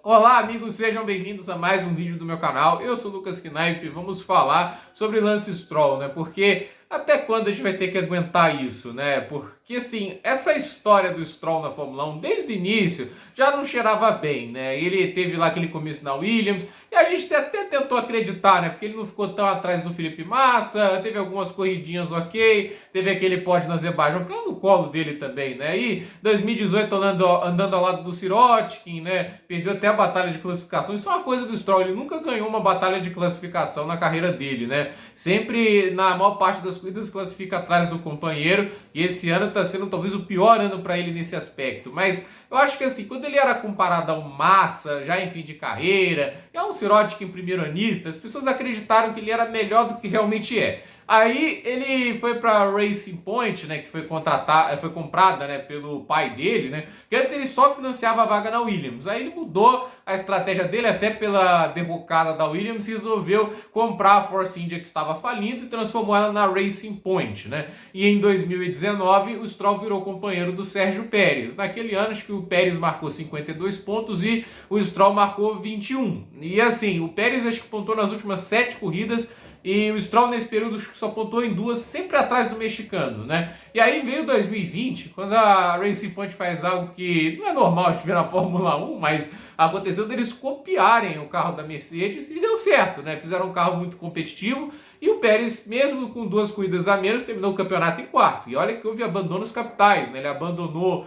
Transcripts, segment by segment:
Olá, amigos, sejam bem-vindos a mais um vídeo do meu canal. Eu sou o Lucas Knaip e vamos falar sobre Lance Stroll, né? Porque até quando a gente vai ter que aguentar isso, né? Porque, assim, essa história do Stroll na Fórmula 1, desde o início, já não cheirava bem, né? Ele teve lá aquele começo na Williams e a gente até tentou acreditar, né? Porque ele não ficou tão atrás do Felipe Massa, teve algumas corridinhas ok, teve aquele pódio no Azerbaijão, que é no colo dele também, né? E 2018 andando ao lado do Sirotkin, né? Perdeu até a batalha de classificação. Isso é uma coisa do Stroll, ele nunca ganhou uma batalha de classificação na carreira dele, né? Sempre, na maior parte das corridas, classifica atrás do companheiro, e esse ano está sendo talvez o pior ano para ele nesse aspecto. Mas eu acho que assim, quando ele era comparado ao Massa, já em fim de carreira, e a um Sirotkin primeiro anista, as pessoas acreditaram que ele era melhor do que realmente é. Aí ele foi para Racing Point, né, que foi foi comprada, né, pelo pai dele, né? Que antes ele só financiava a vaga na Williams. Aí ele mudou a estratégia dele até pela derrocada da Williams e resolveu comprar a Force India que estava falindo e transformou ela na Racing Point, né? E em 2019 o Stroll virou companheiro do Sérgio Pérez. Naquele ano acho que o Pérez marcou 52 pontos e o Stroll marcou 21. E assim, o Pérez acho que pontuou nas últimas 7 corridas e o Stroll nesse período só pontuou em 2, sempre atrás do mexicano, né? E aí veio 2020, quando a Racing Point faz algo que não é normal de ver na Fórmula 1, mas aconteceu deles copiarem o carro da Mercedes e deu certo, né? Fizeram um carro muito competitivo e o Pérez, mesmo com 2 corridas a menos, terminou o campeonato em quarto. E olha que houve abandonos capitais, né? Ele abandonou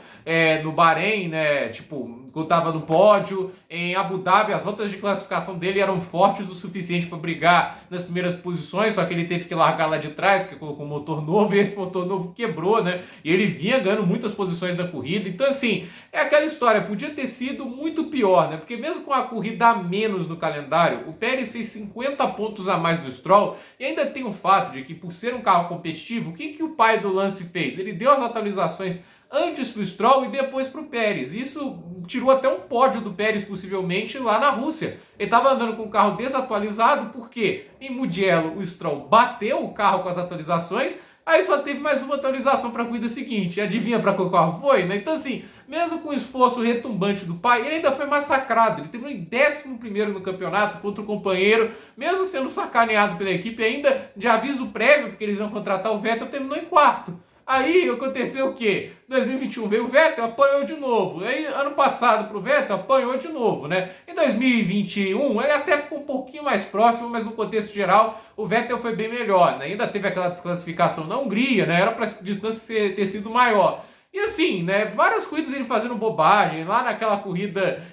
no Bahrein, né? Tipo, quando estava no pódio. Em Abu Dhabi, as voltas de classificação dele eram fortes o suficiente para brigar nas primeiras posições, só que ele teve que largar lá de trás, porque colocou um motor novo e esse motor novo quebrou, né? E ele vinha ganhando muitas posições na corrida. Então, assim, é aquela história, podia ter sido muito pior, né? Porque mesmo com a corrida a menos no calendário, o Pérez fez 50 pontos a mais do Stroll. E ainda tem o fato de que, por ser um carro competitivo, o que o pai do Lance fez? Ele deu as atualizações antes para o Stroll e depois para o Pérez. Isso tirou até um pódio do Pérez, possivelmente, lá na Rússia. Ele estava andando com o carro desatualizado, porque em Mugello o Stroll bateu o carro com as atualizações, aí só teve mais uma atualização para a corrida seguinte. Adivinha para qual carro foi, né? Então, assim, mesmo com o esforço retumbante do pai, ele ainda foi massacrado. Ele terminou em 11º no campeonato contra o companheiro, mesmo sendo sacaneado pela equipe, ainda de aviso prévio, porque eles iam contratar o Vettel, terminou em quarto. Aí aconteceu o quê? 2021 veio o Vettel, apanhou de novo. Aí ano passado pro Vettel, apanhou de novo, né? Em 2021 ele até ficou um pouquinho mais próximo, mas no contexto geral o Vettel foi bem melhor, né? Ainda teve aquela desclassificação na Hungria, né? Era para a distância ter sido maior. E assim, né, várias corridas ele fazendo bobagem, lá naquela corrida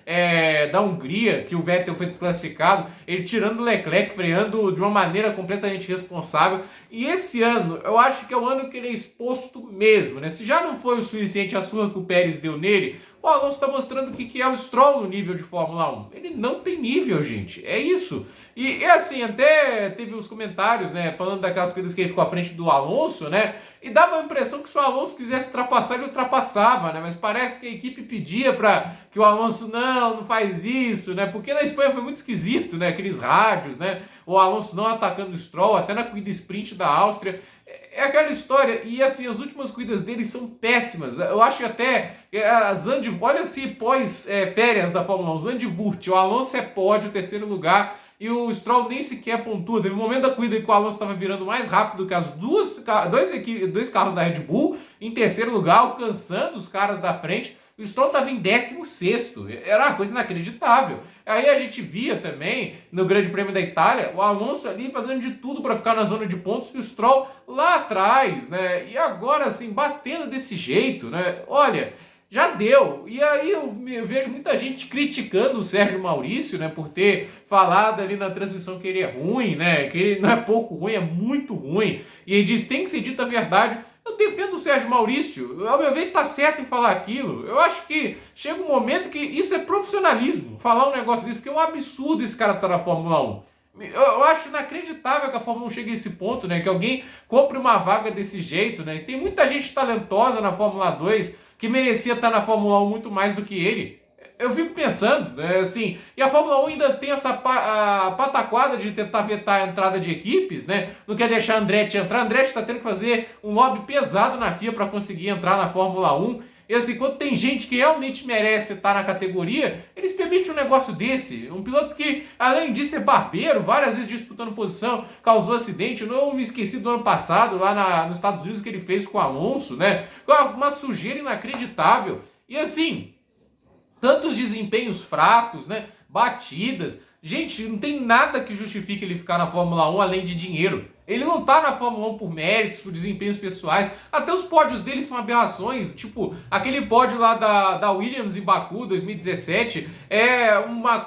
da Hungria, que o Vettel foi desclassificado, ele tirando o Leclerc, freando de uma maneira completamente irresponsável. E esse ano, eu acho que é o ano que ele é exposto mesmo, né? Se já não foi o suficiente a surra que o Pérez deu nele, o Alonso está mostrando o que é o Stroll no nível de Fórmula 1. Ele não tem nível, gente, é isso. E assim, até teve os comentários, né, falando daquelas corridas que ele ficou à frente do Alonso, né? E dava a impressão que se o Alonso quisesse ultrapassar, ele ultrapassava, né? Mas parece que a equipe pedia para que o Alonso não faz isso, né? Porque na Espanha foi muito esquisito, né? Aqueles rádios, né? O Alonso não atacando o Stroll, até na corrida sprint da Áustria. É aquela história, e assim, as últimas corridas dele são péssimas. Eu acho que até a olha-se pós-férias da Fórmula 1, Zandvoort, o Alonso é pódio, terceiro lugar, e o Stroll nem sequer pontua. Teve um momento da corrida em que o Alonso estava virando mais rápido que dois carros da Red Bull, em terceiro lugar, alcançando os caras da frente. O Stroll estava em 16º, era uma coisa inacreditável. Aí a gente via também, no Grande Prêmio da Itália, o Alonso ali fazendo de tudo para ficar na zona de pontos, e o Stroll lá atrás, né? E agora, assim, batendo desse jeito, né? Olha, já deu. E aí eu vejo muita gente criticando o Sérgio Maurício, né, por ter falado ali na transmissão que ele é ruim, né, que ele não é pouco ruim, é muito ruim. E ele diz, tem que ser dita a verdade. Eu defendo o Sérgio Maurício, ao meu ver ele tá certo em falar aquilo. Eu acho que chega um momento que isso é profissionalismo, falar um negócio desse, porque é um absurdo esse cara estar na Fórmula 1. Eu acho inacreditável que a Fórmula 1 chegue a esse ponto, né, que alguém compre uma vaga desse jeito, né. Tem muita gente talentosa na Fórmula 2 que merecia estar na Fórmula 1 muito mais do que ele. Eu fico pensando, né, assim, e a Fórmula 1 ainda tem essa pataquada de tentar vetar a entrada de equipes, né? Não quer deixar Andretti entrar. Andretti está tendo que fazer um lobby pesado na FIA para conseguir entrar na Fórmula 1. E assim, quando tem gente que realmente merece estar na categoria, eles permite um negócio desse? Um piloto que, além disso, é barbeiro, várias vezes disputando posição, causou acidente. Eu não me esqueci do ano passado, lá nos Estados Unidos, que ele fez com o Alonso, né? Uma sujeira inacreditável. E assim, tantos desempenhos fracos, né? Batidas. Gente, não tem nada que justifique ele ficar na Fórmula 1 além de dinheiro. Ele não tá na Fórmula 1 por méritos, por desempenhos pessoais. Até os pódios dele são aberrações. Tipo, aquele pódio lá da Williams em Baku, 2017, é uma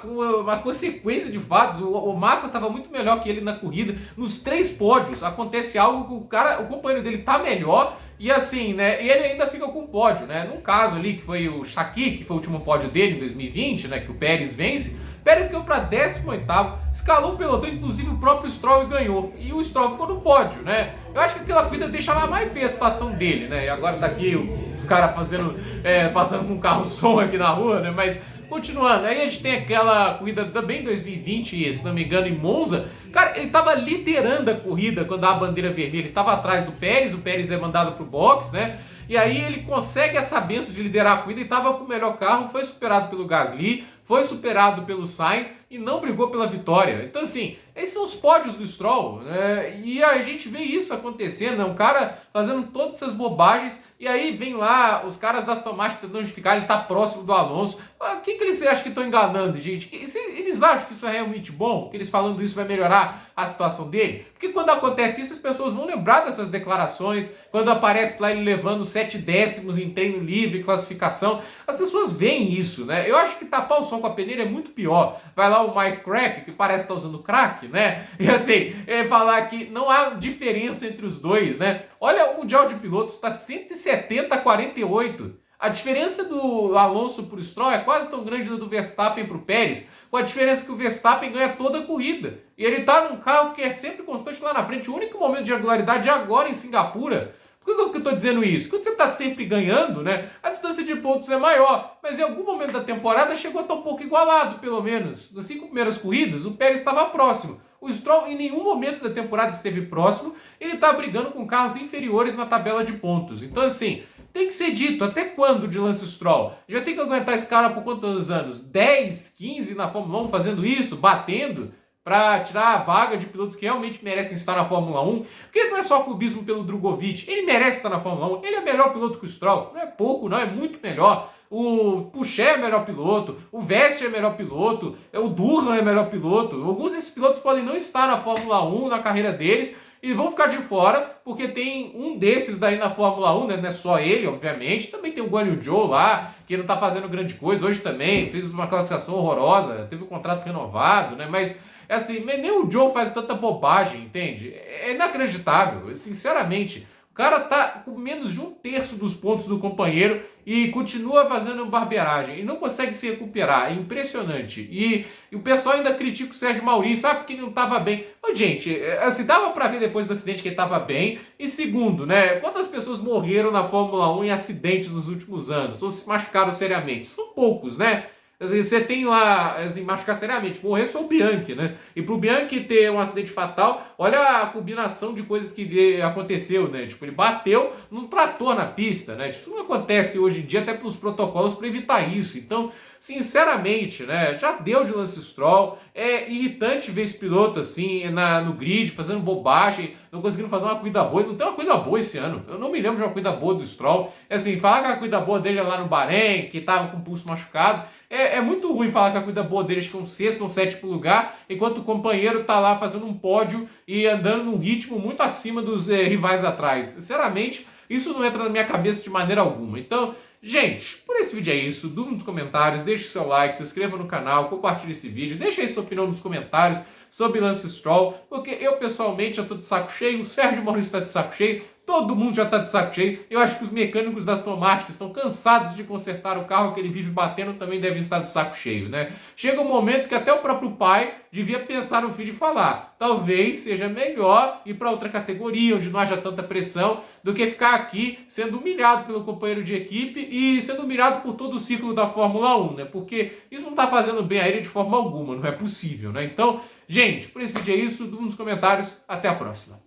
consequência de fatos. O Massa estava muito melhor que ele na corrida. Nos 3 pódios acontece algo que o companheiro dele tá melhor. E assim, né? E ele ainda fica com o pódio, né? Num caso ali, que foi o Shaqui, que foi o último pódio dele em 2020, né? Que o Pérez vence. Pérez caiu para 18º, escalou o pelotão, inclusive o próprio Stroll ganhou. E o Stroll ficou no pódio, né? Eu acho que aquela corrida deixava mais feia a situação dele, né? E agora tá aqui os caras passando com um carro som aqui na rua, né? Mas continuando, aí a gente tem aquela corrida também 2020, se não me engano, em Monza. Cara, ele tava liderando a corrida quando dá a bandeira vermelha, ele tava atrás do Pérez, o Pérez é mandado pro box, né? E aí ele consegue essa benção de liderar a corrida e tava com o melhor carro, foi superado pelo Gasly, foi superado pelo Sainz e não brigou pela vitória. Então assim, esses são os pódios do Stroll, né? E a gente vê isso acontecendo, né? Um cara fazendo todas essas bobagens e aí vem lá os caras das Tomate tentando justificar, ele tá próximo do Alonso. O que eles acham que estão enganando, gente? Eles acham que isso é realmente bom? Que eles falando isso vai melhorar a situação dele? Porque quando acontece isso, as pessoas vão lembrar dessas declarações, quando aparece lá ele levando 7 décimos em treino livre, classificação, as pessoas veem isso, né? Eu acho que tapar o som com a peneira é muito pior. Vai lá o Mike Crack, que parece estar usando crack, né? E assim, falar que não há diferença entre os dois, né? Olha, o Mundial de Pilotos está 170-48. A diferença do Alonso para o Stroll é quase tão grande da do Verstappen para o Pérez, com a diferença que o Verstappen ganha toda a corrida. E ele está num carro que é sempre constante lá na frente. O único momento de regularidade é agora em Singapura. Por que eu estou dizendo isso? Quando você está sempre ganhando, né, a distância de pontos é maior. Mas em algum momento da temporada chegou a estar um pouco igualado, pelo menos. Nas 5 primeiras corridas, o Pérez estava próximo. O Stroll em nenhum momento da temporada esteve próximo. Ele está brigando com carros inferiores na tabela de pontos. Então assim, tem que ser dito, até quando de Lance Stroll? Já tem que aguentar esse cara por quantos anos? 10, 15 na Fórmula 1 fazendo isso, batendo, para tirar a vaga de pilotos que realmente merecem estar na Fórmula 1. Porque não é só clubismo pelo Drogovic, ele merece estar na Fórmula 1, ele é melhor piloto que o Stroll, não é pouco não, é muito melhor. O Pucher é melhor piloto, o Vest é melhor piloto, o Durham é melhor piloto. Alguns desses pilotos podem não estar na Fórmula 1 na carreira deles, e vão ficar de fora, porque tem um desses daí na Fórmula 1, né? Não é só ele, obviamente. Também tem o Guan Yu Zhou lá, que não tá fazendo grande coisa. Hoje também fez uma classificação horrorosa, teve um contrato renovado, né? Mas, assim, nem o Zhou faz tanta bobagem, entende? É inacreditável, sinceramente. O cara tá com menos de 1/3 dos pontos do companheiro e continua fazendo barbeiragem. E não consegue se recuperar. É impressionante. E o pessoal ainda critica o Sérgio Maurício, porque ele não estava bem. Mas, gente, assim, dava para ver depois do acidente que ele estava bem. E segundo, né? Quantas pessoas morreram na Fórmula 1 em acidentes nos últimos anos? Ou se machucaram seriamente? São poucos, né? Você tem lá, assim, machucar seriamente, morrer só o Bianchi, né? E pro Bianchi ter um acidente fatal, olha a combinação de coisas que aconteceu, né? Tipo, ele bateu num trator na pista, né? Isso não acontece hoje em dia, até pelos protocolos para evitar isso. Então, sinceramente, né? Já deu de Lance Stroll. É irritante ver esse piloto assim no grid, fazendo bobagem, não conseguindo fazer uma corrida boa. Não tem uma corrida boa esse ano. Eu não me lembro de uma corrida boa do Stroll. É assim, falar que a corrida boa dele é lá no Bahrein, que tava com o pulso machucado. É muito ruim falar que a corrida boa dele é um 6º ou 7º lugar, enquanto o companheiro tá lá fazendo um pódio e andando num ritmo muito acima dos rivais atrás. Sinceramente, isso não entra na minha cabeça de maneira alguma. Então, gente, por esse vídeo é isso. Dúvida nos comentários, deixe seu like, se inscreva no canal, compartilhe esse vídeo, deixe aí sua opinião nos comentários sobre Lance Stroll, porque eu pessoalmente já tô de saco cheio, o Sérgio Maurício tá de saco cheio, todo mundo já tá de saco cheio. Eu acho que os mecânicos da Aston Martin que estão cansados de consertar o carro que ele vive batendo também devem estar de saco cheio, né? Chega um momento que até o próprio pai devia pensar no filho e falar: talvez seja melhor ir para outra categoria, onde não haja tanta pressão, do que ficar aqui sendo humilhado pelo companheiro de equipe e sendo humilhado por todo o ciclo da Fórmula 1, né? Porque isso não tá fazendo bem a ele de forma alguma, não é possível, né? Então, gente, por esse vídeo é isso, nos comentários, até a próxima.